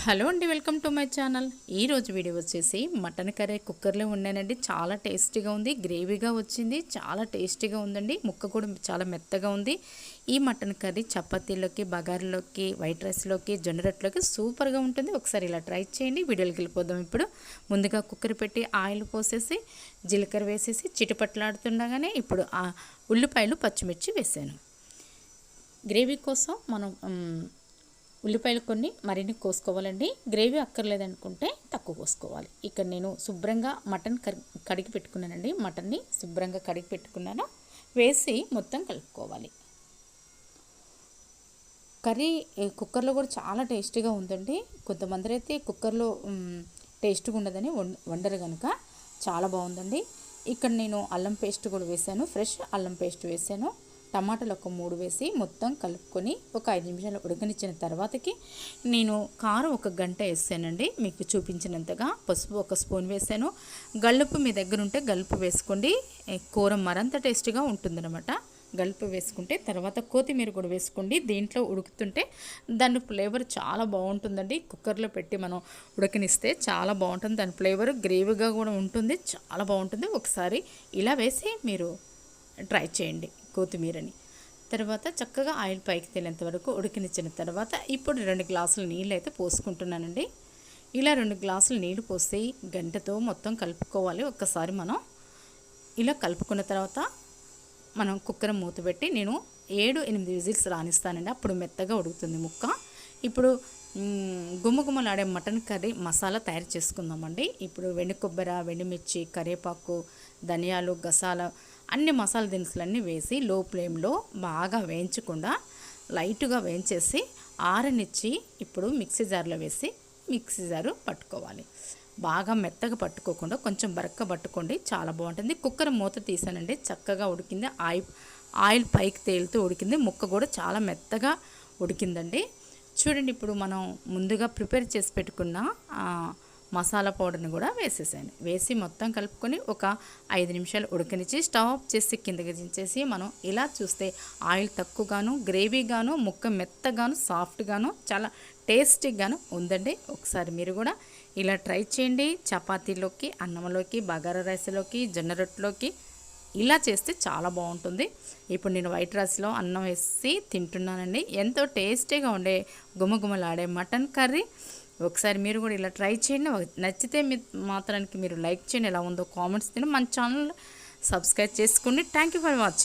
Hello అండి, welcome to my channel. ఈరోజు video వచ్చేసి మటన్ కర్రీ కుక్కర్లో వండానండి. చాలా టేస్టీగా ఉంది, గ్రేవీగా వచ్చింది, చాలా టేస్టీగా ఉందండి. ముక్క కూడా చాలా మెత్తగా ఉంది. ఈ మటన్ కర్రీ చపాతీలోకి, బగారులోకి, వైట్ రైస్లోకి, జొన్న రొట్టెలోకి సూపర్గా ఉంటుంది. ఒకసారి ఇలా ట్రై చేయండి. వీడియోకి వెళ్ళిపోదాం. ఇప్పుడు ముందుగా కుక్కర్ పెట్టి ఆయిల్ పోసేసి జీలకర్ర వేసేసి చిటపట్లాడుతుండగానే ఇప్పుడు ఉల్లిపాయలు పచ్చిమిర్చి వేసాను. గ్రేవీ కోసం మనం ఉల్లిపాయలు కొన్ని మరిన్ని కోసుకోవాలండి. గ్రేవీ అక్కర్లేదనుకుంటే తక్కువ కోసుకోవాలి. ఇక్కడ నేను శుభ్రంగా మటన్ కడిగి పెట్టుకున్నానండి. మటన్ని శుభ్రంగా కడిగి పెట్టుకున్నాను. వేసి మొత్తం కలుపుకోవాలి. కర్రీ కుక్కర్లో కూడా చాలా టేస్టీగా ఉందండి. కొంతమంది అయితే కుక్కర్లో టేస్ట్గా ఉండదని వండరు కనుక చాలా బాగుందండి. ఇక్కడ నేను అల్లం పేస్ట్ కూడా వేసాను. ఫ్రెష్ అల్లం పేస్ట్ వేసాను. టమాటాలు ఒక 3 వేసి మొత్తం కలుపుకొని ఒక 5 నిమిషాలు ఉడకనిచ్చిన తర్వాతకి నేను కారం ఒక గంట వేసానండి. మీకు చూపించినంతగా పసుపు ఒక స్పూన్ వేసాను. గల్లుపు మీ దగ్గర ఉంటే గల్లుపు వేసుకోండి. కూర మరంత టేస్టీగా ఉంటుందన్నమాట. గల్లుపు వేసుకుంటే తర్వాత కొత్తిమీర కూడా వేసుకోండి. దీంట్లో ఉడుకుతుంటే దాని ఫ్లేవర్ చాలా బాగుంటుందండి. కుక్కర్లో పెట్టి మనం ఉడకనిస్తే చాలా బాగుంటుంది. దాని ఫ్లేవర్ గ్రేవీగా కూడా ఉంటుంది, చాలా బాగుంటుంది. ఒకసారి ఇలా వేసి మీరు ట్రై చేయండి కొత్తిమీరని. తర్వాత చక్కగా ఆయిల్ పైకి తేలేంత వరకు ఉడికినిచ్చిన తర్వాత ఇప్పుడు 2 గ్లాసుల నీళ్ళు అయితే పోసుకుంటున్నానండి. ఇలా 2 గ్లాసులు నీళ్ళు పోసి గంటతో మొత్తం కలుపుకోవాలి. ఒక్కసారి మనం ఇలా కలుపుకున్న తర్వాత మనం కుక్కర్ మూత పెట్టి నేను 7-8 విజిల్స్ రానిస్తానండి. అప్పుడు మెత్తగా ఉడుకుతుంది ముక్క. ఇప్పుడు గుమ్మగుమ్మలాడే మటన్ కర్రీ మసాలా తయారు చేసుకుందామండి. ఇప్పుడు వెండి కొబ్బరి, వెండిమిర్చి, కరివేపాకు, ధనియాలు, గసాల అన్ని మసాలా దినుసులన్నీ వేసి లో ఫ్లేమ్లో బాగా వేయించకుండా లైట్గా వేయించేసి ఆరనిచ్చి ఇప్పుడు మిక్సీ జార్లో వేసి మిక్సీ జారు పట్టుకోవాలి. బాగా మెత్తగా పట్టుకోకుండా కొంచెం బరక్క పట్టుకోండి, చాలా బాగుంటుంది. కుక్కర్ మూత తీసానండి. చక్కగా ఉడికింది. ఆయిల్ పైకి తేలుతూ ఉడికింది. ముక్క కూడా చాలా మెత్తగా ఉడికిందండి. చూడండి, ఇప్పుడు మనం ముందుగా ప్రిపేర్ చేసి పెట్టుకున్న మసాలా పౌడర్ని కూడా వేసేసాను. వేసి మొత్తం కలుపుకొని ఒక 5 నిమిషాలు ఉడకనిచ్చి స్టవ్ ఆఫ్ చేసి కిందకి దించేసి మనం ఇలా చూస్తే ఆయిల్ తక్కువగాను, గ్రేవీగాను, ముక్క మెత్తగాను, సాఫ్ట్గాను, చాలా టేస్టీగాను ఉందండి. ఒకసారి మీరు కూడా ఇలా ట్రై చేయండి. చపాతీలోకి, అన్నంలోకి, బగారా రైస్లోకి, జొన్న రొట్టెలోకి ఇలా చేస్తే చాలా బాగుంటుంది. ఇప్పుడు నేను వైట్ రైస్లో అన్నం వేసి తింటున్నానండి. ఎంతో టేస్టీగా ఉండే గుమగుమలాడే మటన్ కర్రీ. ఒకసారి మీరు కూడా ఇలా ట్రై చేయండి. నచ్చితే మాత్రానికి మీరు లైక్ చేయండి. ఎలా ఉందో కామెంట్స్ తిని మన ఛానల్ సబ్స్క్రైబ్ చేసుకోండి. Thank you for watching.